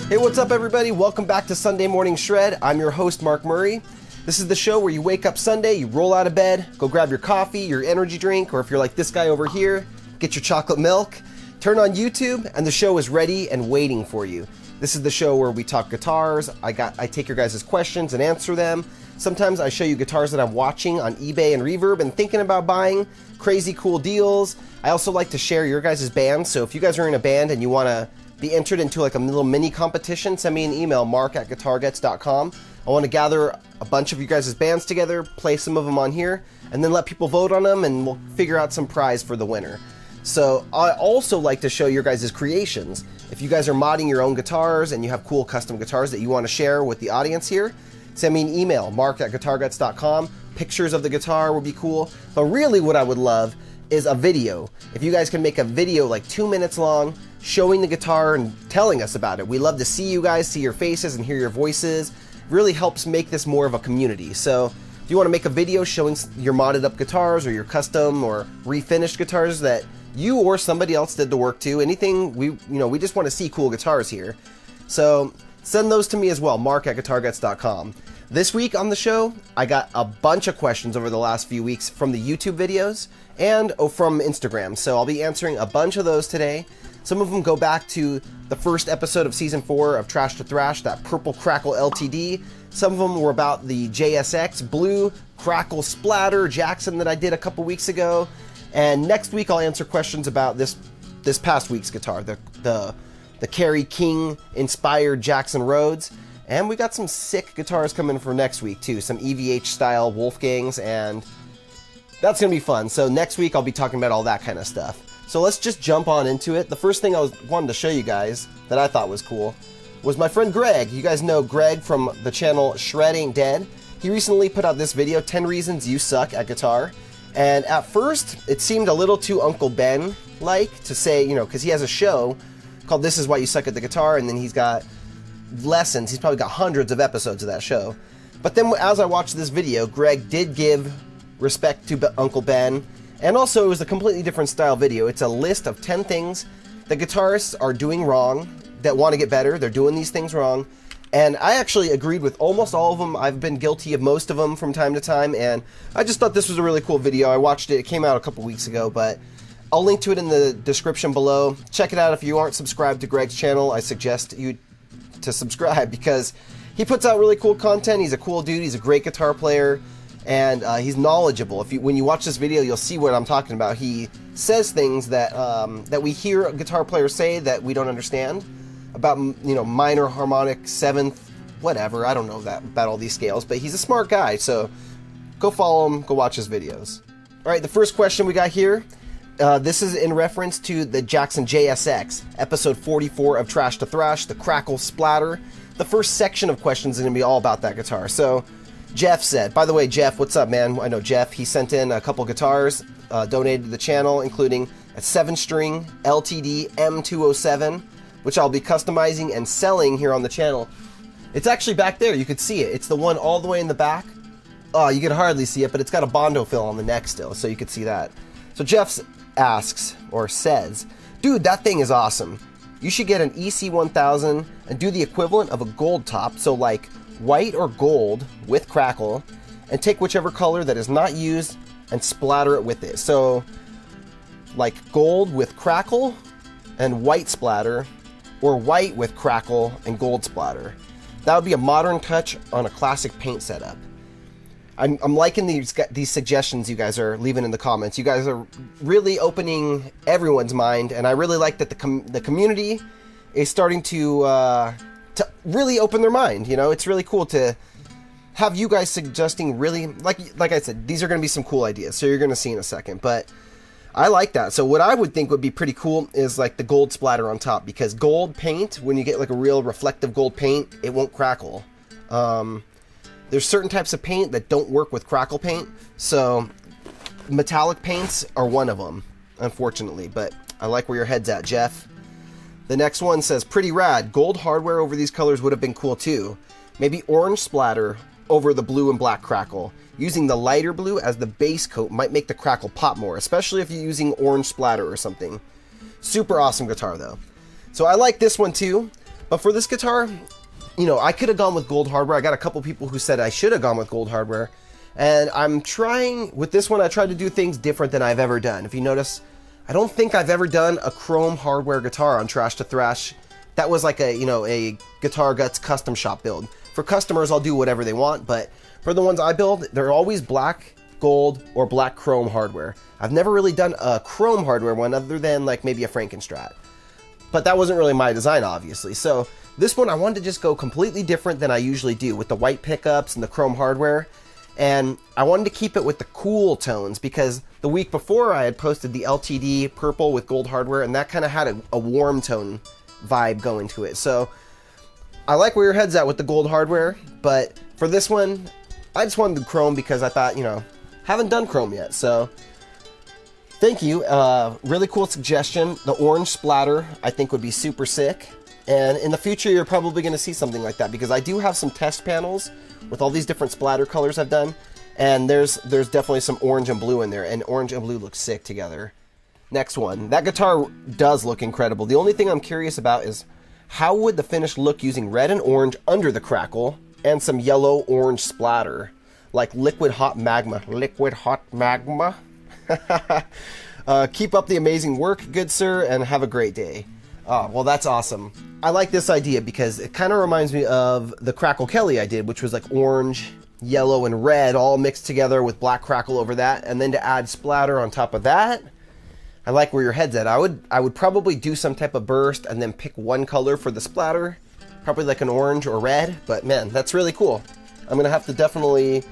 Hey, what's up everybody? Welcome back to Sunday Morning Shred. I'm your host, Mark Murray. This is the show where you wake up Sunday, you roll out of bed, go grab your coffee, your energy drink, or if you're like this guy over here, get your chocolate milk, turn on YouTube, and the show is ready and waiting for you. This is the show where we talk guitars, I take your guys' questions and answer them. Sometimes I show you guitars that I'm watching on eBay and Reverb and thinking about buying, crazy cool deals. I also like to share your guys' bands, so if you guys are in a band and you want to be entered into like a little mini competition, send me an email, mark@guitarguts.com. I want to gather a bunch of you guys' bands together, play some of them on here, and then let people vote on them, and we'll figure out some prize for the winner. So I also like to show your guys' creations. If you guys are modding your own guitars and you have cool custom guitars that you want to share with the audience here, send me an email, mark@guitarguts.com. Pictures of the guitar would be cool. But really what I would love is a video. If you guys can make a video like 2 minutes long, showing the guitar and telling us about it. We love to see you guys, see your faces and hear your voices. It really helps make this more of a community. So if you want to make a video showing your modded up guitars or your custom or refinished guitars that you or somebody else did the work to, anything, we just want to see cool guitars here. So send those to me as well, mark@guitarguts.com. This week on the show, I got a bunch of questions over the last few weeks from the YouTube videos and from Instagram. So I'll be answering a bunch of those today. Some of them go back to the first episode of Season 4 of Trash to Thrash, that Purple Crackle LTD. Some of them were about the JSX Blue Crackle Splatter Jackson that I did a couple weeks ago. And next week I'll answer questions about this past week's guitar, the Kerry King inspired Jackson Rhodes. And we got some sick guitars coming for next week too, some EVH style Wolfgangs, and that's gonna be fun. So next week I'll be talking about all that kind of stuff. So let's just jump on into it. The first thing I wanted to show you guys that I thought was cool was my friend Greg. You guys know Greg from the channel Shred Ain't Dead. He recently put out this video, 10 Reasons You Suck at Guitar. And at first, it seemed a little too Uncle Ben-like to say, because he has a show called This Is Why You Suck at the Guitar, and then he's got lessons. He's probably got hundreds of episodes of that show. But then as I watched this video, Greg did give respect to Uncle Ben. And also, it was a completely different style video. It's a list of 10 things that guitarists are doing wrong, that want to get better. They're doing these things wrong. And I actually agreed with almost all of them. I've been guilty of most of them from time to time. And I just thought this was a really cool video. I watched it. It came out a couple weeks ago. But I'll link to it in the description below. Check it out. If you aren't subscribed to Greg's channel, I suggest you to subscribe because he puts out really cool content. He's a cool dude. He's a great guitar player. And he's knowledgeable. When you watch this video, you'll see what I'm talking about. He says things that that we hear guitar players say that we don't understand about, minor, harmonic, seventh, whatever. I don't know about all these scales, but he's a smart guy. So go follow him. Go watch his videos. All right, the first question we got here. This is in reference to the Jackson JSX, episode 44 of Trash to Thrash, the Crackle Splatter. The first section of questions is going to be all about that guitar. So Jeff said, by the way, Jeff, what's up, man? I know Jeff. He sent in a couple guitars, donated to the channel, including a 7-string LTD M207, which I'll be customizing and selling here on the channel. It's actually back there. You could see it. It's the one all the way in the back. Oh, you can hardly see it, but it's got a Bondo fill on the neck still, so you could see that. So Jeff asks, or says, dude, that thing is awesome. You should get an EC1000 and do the equivalent of a gold top, so like white or gold with crackle, and take whichever color that is not used and splatter it with it. So like gold with crackle and white splatter, or white with crackle and gold splatter. That would be a modern touch on a classic paint setup. I'm liking these suggestions you guys are leaving in the comments. You guys are really opening everyone's mind, and I really like that the community is starting to really open their mind. It's really cool to have you guys suggesting really, like I said, these are going to be some cool ideas, so you're going to see in a second, but I like that. So what I would think would be pretty cool is like the gold splatter on top, because gold paint, when you get like a real reflective gold paint, it won't crackle. There's certain types of paint that don't work with crackle paint, so metallic paints are one of them, unfortunately, but I like where your head's at, Jeff. The next one says, pretty rad. Gold hardware over these colors would have been cool too. Maybe orange splatter over the blue and black crackle. Using the lighter blue as the base coat might make the crackle pop more, especially if you're using orange splatter or something. Super awesome guitar though. So I like this one too. But for this guitar, you know, I could have gone with gold hardware. I got a couple people who said I should have gone with gold hardware. And I'm trying, with this one, I tried to do things different than I've ever done. If you notice, I don't think I've ever done a chrome hardware guitar on Trash to Thrash. That was like a, you know, a GuitarGuts custom shop build. For customers, I'll do whatever they want, but for the ones I build, they're always black, gold, or black chrome hardware. I've never really done a chrome hardware one other than like maybe a Frankenstrat. But that wasn't really my design, obviously. So this one, I wanted to just go completely different than I usually do with the white pickups and the chrome hardware. And I wanted to keep it with the cool tones because the week before I had posted the LTD purple with gold hardware, and that kind of had a warm tone vibe going to it. So I like where your head's at with the gold hardware, but for this one, I just wanted the chrome because I thought, you know, haven't done chrome yet. So thank you. Really cool suggestion. The orange splatter I think would be super sick. And in the future, you're probably going to see something like that because I do have some test panels with all these different splatter colors I've done. And there's definitely some orange and blue in there, and orange and blue look sick together. Next one. That guitar does look incredible. The only thing I'm curious about is how would the finish look using red and orange under the crackle and some yellow-orange splatter, like liquid hot magma. Liquid hot magma? Keep up the amazing work, good sir, and have a great day. Well, that's awesome. I like this idea because it kind of reminds me of the Crackle Kelly I did, which was like orange, yellow, and red all mixed together with black crackle over that, and then to add splatter on top of that. I like where your head's at. I would probably do some type of burst and then pick one color for the splatter, probably like an orange or red, but man, that's really cool. I'm gonna have to definitely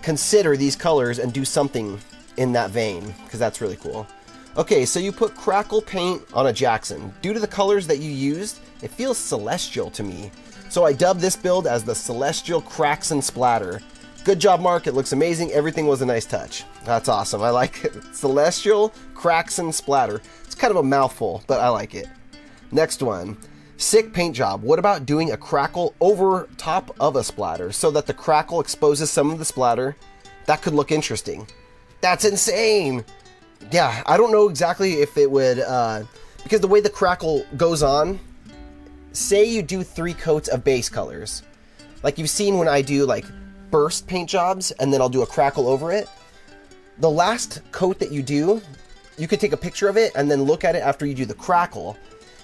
consider these colors and do something in that vein because that's really cool. Okay, so you put Crackle Paint on a Jackson. Due to the colors that you used, it feels celestial to me. So I dubbed this build as the Celestial Cracks and Splatter. Good job, Mark. It looks amazing. Everything was a nice touch. That's awesome. I like it. Celestial Cracks and Splatter. It's kind of a mouthful, but I like it. Next one. Sick paint job. What about doing a crackle over top of a splatter so that the crackle exposes some of the splatter? That could look interesting. That's insane. Yeah, I don't know exactly if it would, because the way the crackle goes on, say you do 3 coats of base colors. Like you've seen when I do like burst paint jobs and then I'll do a crackle over it. The last coat that you do, you could take a picture of it and then look at it after you do the crackle.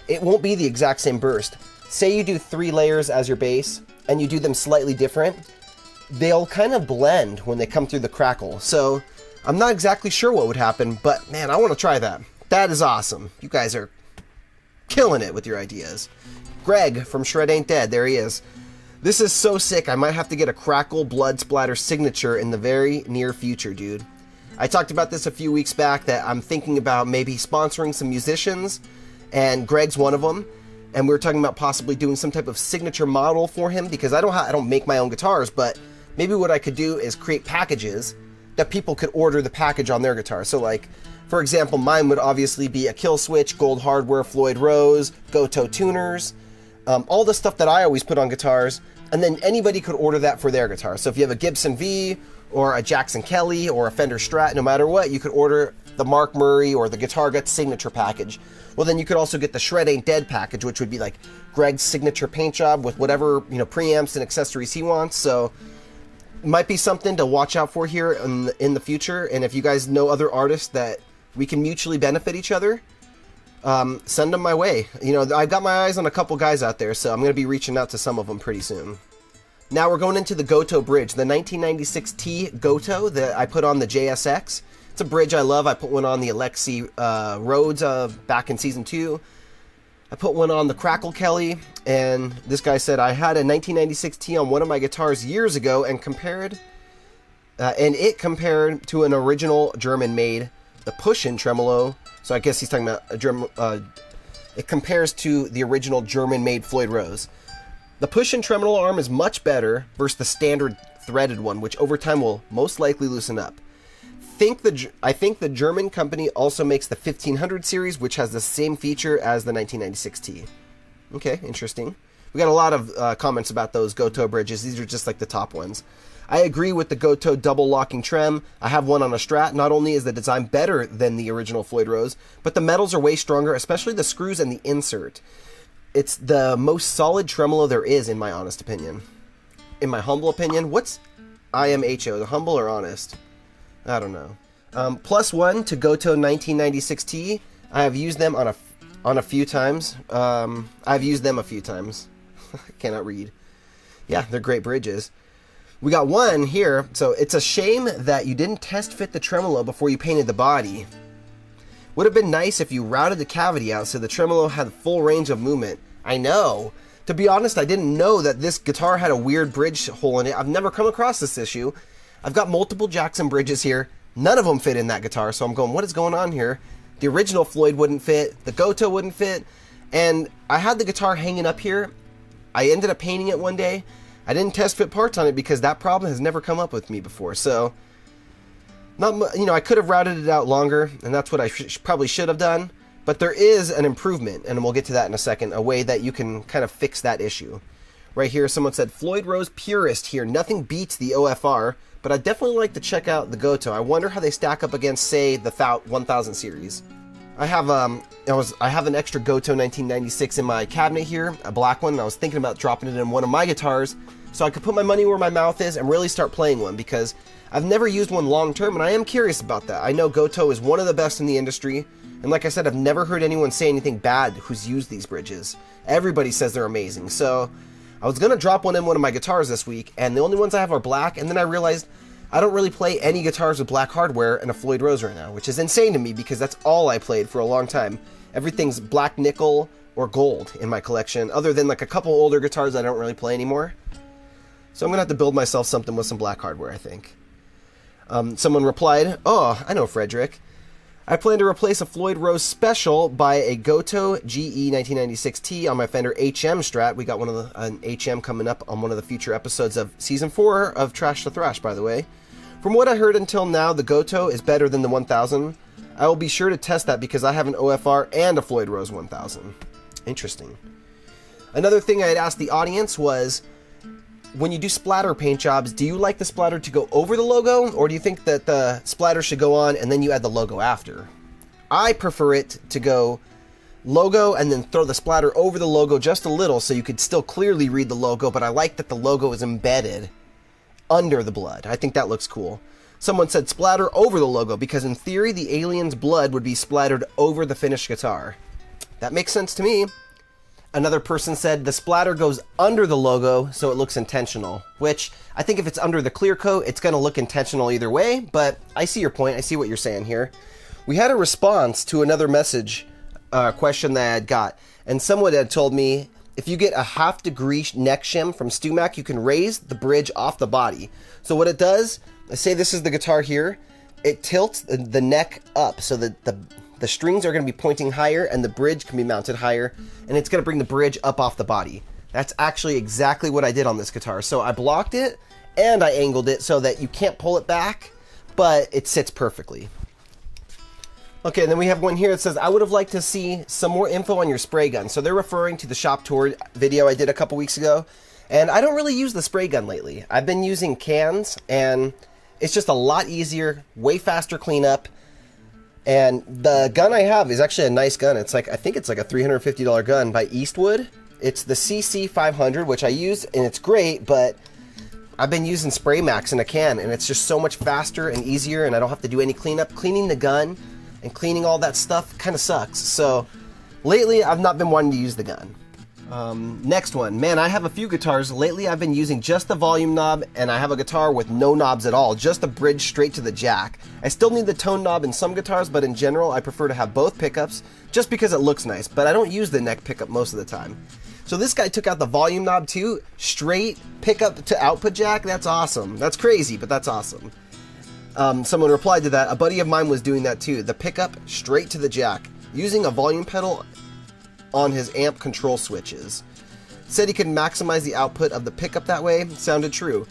It won't be the exact same burst. Say you do 3 layers as your base and you do them slightly different. They'll kind of blend when they come through the crackle. So I'm not exactly sure what would happen, but man, I want to try that. That is awesome. You guys are killing it with your ideas. Greg from Shred Ain't Dead, there he is. This is so sick, I might have to get a Crackle Blood Splatter signature in the very near future, dude. I talked about this a few weeks back that I'm thinking about maybe sponsoring some musicians, and Greg's one of them. And we were talking about possibly doing some type of signature model for him because I don't make my own guitars, but maybe what I could do is create packages that people could order the package on their guitar. So like, for example, mine would obviously be a Killswitch, gold hardware, Floyd Rose, Gotoh tuners, all the stuff that I always put on guitars, and then anybody could order that for their guitar. So if you have a Gibson V or a Jackson Kelly or a Fender Strat, no matter what, you could order the Mark Murray or the GuitarGuts signature package. Well, then you could also get the Shred Ain't Dead package, which would be like Greg's signature paint job with whatever, you know, preamps and accessories he wants. So might be something to watch out for here in the future. And if you guys know other artists that we can mutually benefit each other, send them my way. You know, I've got my eyes on a couple guys out there, so I'm going to be reaching out to some of them pretty soon. Now we're going into the Gotoh bridge, the 1996 T Gotoh that I put on the JSX. It's a bridge I love. I put one on the Alexi Rhodes back in season 2. I put one on the Crackle Kelly, and this guy said I had a 1996 T on one of my guitars years ago and it compared to an original German-made, the push-in tremolo. So I guess he's talking about a German. It compares to the original German-made Floyd Rose. The push-in tremolo arm is much better versus the standard threaded one, which over time will most likely loosen up. I think the German company also makes the 1500 series, which has the same feature as the 1996 T. Okay, interesting. We got a lot of comments about those Gotoh bridges. These are just like the top ones. I agree with the Gotoh double locking trem. I have one on a Strat. Not only is the design better than the original Floyd Rose, but the metals are way stronger, especially the screws and the insert. It's the most solid tremolo there is, in my honest opinion. In my humble opinion. What's IMHO? The humble or honest? I don't know. +1 to Goto 1996T. I have used them on a few times. I've used them a few times. I cannot read. Yeah, they're great bridges. We got one here. So it's a shame that you didn't test fit the tremolo before you painted the body. Would have been nice if you routed the cavity out so the tremolo had full range of movement. I know. To be honest, I didn't know that this guitar had a weird bridge hole in it. I've never come across this issue. I've got multiple Jackson bridges here. None of them fit in that guitar, so I'm going, what is going on here? The original Floyd wouldn't fit. The Goto wouldn't fit. And I had the guitar hanging up here. I ended up painting it one day. I didn't test fit parts on it because that problem has never come up with me before. So, I could have routed it out longer, and that's what I probably should have done. But there is an improvement, and we'll get to that in a second, a way that you can kind of fix that issue. Right here, someone said, Floyd Rose Purist here. Nothing beats the OFR, but I'd definitely like to check out the Goto. I wonder how they stack up against, say, the 1000 series. I have an extra Goto 1996 in my cabinet here, a black one, and I was thinking about dropping it in one of my guitars so I could put my money where my mouth is and really start playing one, because I've never used one long term, and I am curious about that. I know Goto is one of the best in the industry, and like I said, I've never heard anyone say anything bad who's used these bridges. Everybody says they're amazing, so I was going to drop one in one of my guitars this week, and the only ones I have are black, and then I realized I don't really play any guitars with black hardware and a Floyd Rose right now, which is insane to me because that's all I played for a long time. Everything's black nickel or gold in my collection, other than like a couple older guitars I don't really play anymore. So I'm going to have to build myself something with some black hardware, I think. Someone replied, oh, I know Frederick. I plan to replace a Floyd Rose Special by a Goto GE 1996T on my Fender HM Strat. We got an HM coming up on one of the future episodes of Season 4 of Trash to Thrash, by the way. From what I heard until now, the Goto is better than the 1000. I will be sure to test that because I have an OFR and a Floyd Rose 1000. Interesting. Another thing I had asked the audience was, when you do splatter paint jobs, do you like the splatter to go over the logo, or do you think that the splatter should go on and then you add the logo after? I prefer it to go logo and then throw the splatter over the logo just a little so you could still clearly read the logo, but I like that the logo is embedded under the blood. I think that looks cool. Someone said splatter over the logo because in theory the alien's blood would be splattered over the finished guitar. That makes sense to me. Another person said the splatter goes under the logo so it looks intentional, which I think if it's under the clear coat, it's going to look intentional either way, but I see your point. I see what you're saying here. We had a response to another message question that I had got, and someone had told me if you get a 1/2 degree neck shim from StewMac, you can raise the bridge off the body. So what it does, let's say this is the guitar here, it tilts the neck up so that the strings are going to be pointing higher and the bridge can be mounted higher, and it's going to bring the bridge up off the body. That's actually exactly what I did on this guitar. So I blocked it and I angled it so that you can't pull it back, but it sits perfectly. Okay, and then we have one here that says, I would have liked to see some more info on your spray gun. So they're referring to the shop tour video I did a couple weeks ago, and I don't really use the spray gun lately. I've been using cans, and it's just a lot easier, way faster cleanup. And the gun I have is actually a nice gun. It's like, I think it's like a $350 gun by Eastwood. It's the CC500, which I use, and it's great, but I've been using Spray Max in a can, and it's just so much faster and easier, and I don't have to do any cleanup. Cleaning the gun and cleaning all that stuff kind of sucks. So lately, I've not been wanting to use the gun. Next one. Man, I have a few guitars. Lately, I've been using just the volume knob, and I have a guitar with no knobs at all, just a bridge straight to the jack. I still need the tone knob in some guitars, but in general, I prefer to have both pickups just because it looks nice, but I don't use the neck pickup most of the time. So this guy took out the volume knob too, straight pickup to output jack. That's awesome. That's crazy, but that's awesome. Someone replied to that. A buddy of mine was doing that too. The pickup straight to the jack, using a volume pedal on his amp control switches. Said he could maximize the output of the pickup that way. Sounded true.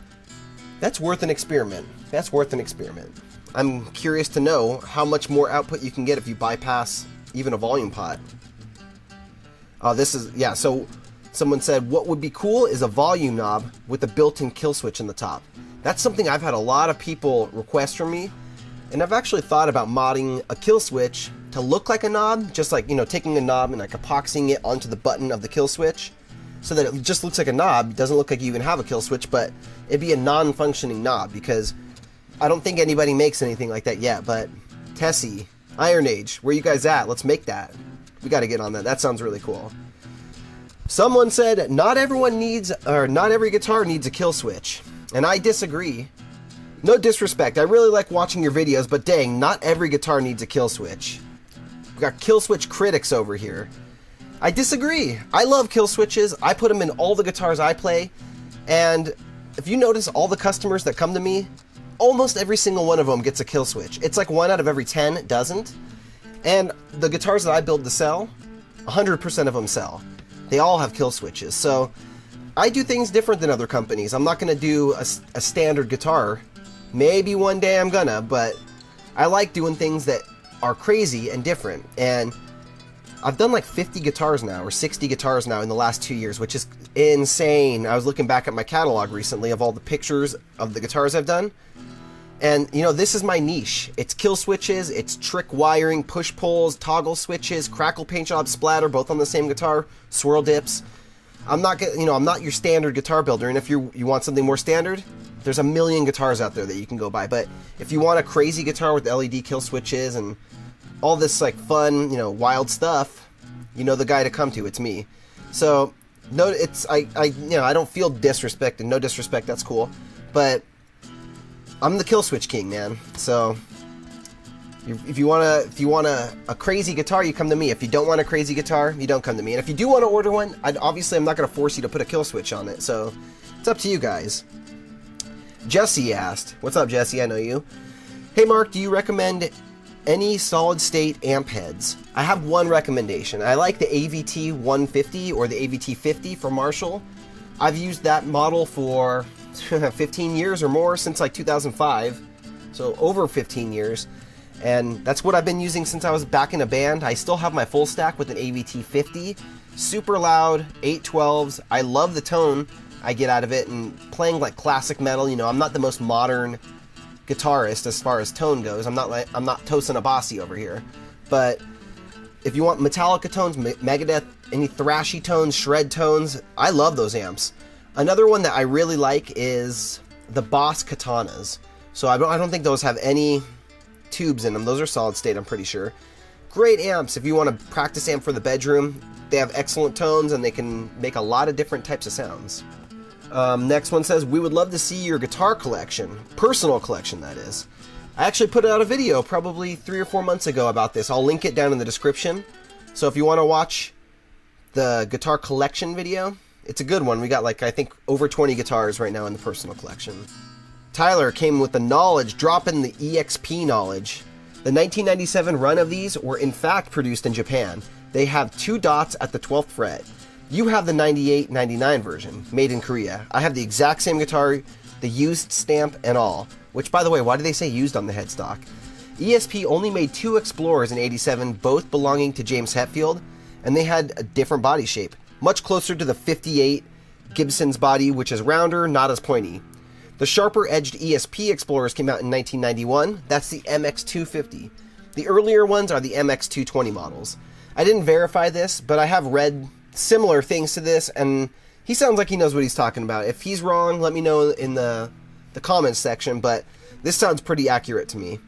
That's worth an experiment. That's worth an experiment. I'm curious to know how much more output you can get if you bypass even a volume pot. So someone said what would be cool is a volume knob with a built-in kill switch in the top. That's something I've had a lot of people request from me, and I've actually thought about modding a kill switch to look like a knob, just like, you know, taking a knob and like epoxying it onto the button of the kill switch so that it just looks like a knob. It doesn't look like you even have a kill switch, but it'd be a non-functioning knob, because I don't think anybody makes anything like that yet. But Tessie, Iron Age, where you guys at? Let's make that. We got to get on that. That sounds really cool. Someone said not everyone needs, or not every guitar needs a kill switch, and I disagree. No disrespect, I really like watching your videos, but dang, not every guitar needs a kill switch. We got kill switch critics over here. I disagree. I love kill switches. I put them in all the guitars I play, and if you notice, all the customers that come to me, almost every single one of them gets a kill switch. It's like 1 out of every 10 doesn't. And the guitars that I build to sell, 100% of them sell. They all have kill switches. So I do things different than other companies. I'm not going to do a standard guitar. Maybe one day I'm gonna, but I like doing things that are crazy and different. And I've done like 50 guitars now, or 60 guitars now in the last 2 years, which is insane. I was looking back at my catalog recently of all the pictures of the guitars I've done. And, you know, this is my niche. It's kill switches, it's trick wiring, push pulls, toggle switches, Crackle Paint job, Splatter, both on the same guitar, swirl dips. I'm not your standard guitar builder, and if you want something more standard, there's a million guitars out there that you can go buy. But if you want a crazy guitar with LED kill switches and all this like fun, you know, wild stuff, you know the guy to come to. It's me. So no, it's I don't feel disrespect, and no disrespect, that's cool, but I'm the kill switch king, man. So if you want a crazy guitar, you come to me. If you don't want a crazy guitar, you don't come to me. And if you do want to order one, obviously I'm not going to force you to put a kill switch on it. So it's up to you guys. Jesse asked, what's up, Jesse? I know you. Hey, Mark, do you recommend any solid-state amp heads? I have one recommendation. I like the AVT 150 or the AVT 50 from Marshall. I've used that model for 15 years or more, since like 2005, so over 15 years. And that's what I've been using since I was back in a band. I still have my full stack with an AVT 50. Super loud, 812s. I love the tone I get out of it, and playing like classic metal, you know, I'm not the most modern guitarist as far as tone goes. I'm not Tosin Abasi over here. But if you want Metallica tones, Megadeth, any thrashy tones, shred tones, I love those amps. Another one that I really like is the Boss Katanas. So I don't think those have any tubes in them. Those are solid state, I'm pretty sure. Great amps if you want to practice amp for the bedroom. They have excellent tones, and they can make a lot of different types of sounds. Next one says, we would love to see your guitar collection. Personal collection, that is. I actually put out a video probably 3 or 4 months ago about this. I'll link it down in the description. So if you want to watch the guitar collection video, it's a good one. We got like, I think, over 20 guitars right now in the personal collection. Tyler came with the knowledge, dropping the EXP knowledge. The 1997 run of these were in fact produced in Japan. They have 2 dots at the 12th fret. You have the 98-99 version, made in Korea. I have the exact same guitar, the used stamp and all. Which, by the way, why do they say used on the headstock? ESP only made 2 Explorers in '87, both belonging to James Hetfield, and they had a different body shape, much closer to the 58 Gibson's body, which is rounder, not as pointy. The sharper-edged ESP Explorers came out in 1991. That's the MX250. The earlier ones are the MX220 models. I didn't verify this, but I have read similar things to this, and he sounds like he knows what he's talking about. If he's wrong, let me know in the comments section, but this sounds pretty accurate to me.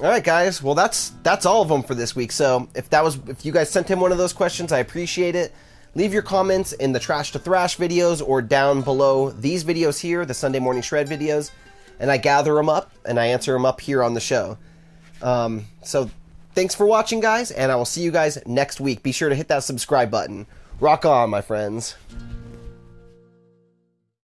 Alright guys, well that's all of them for this week. So if you guys sent him one of those questions, I appreciate it. Leave your comments in the Trash to Thrash videos or down below these videos here, the Sunday Morning Shred videos, and I gather them up and I answer them up here on the show. So thanks for watching, guys, and I will see you guys next week. Be sure to hit that subscribe button. Rock on, my friends.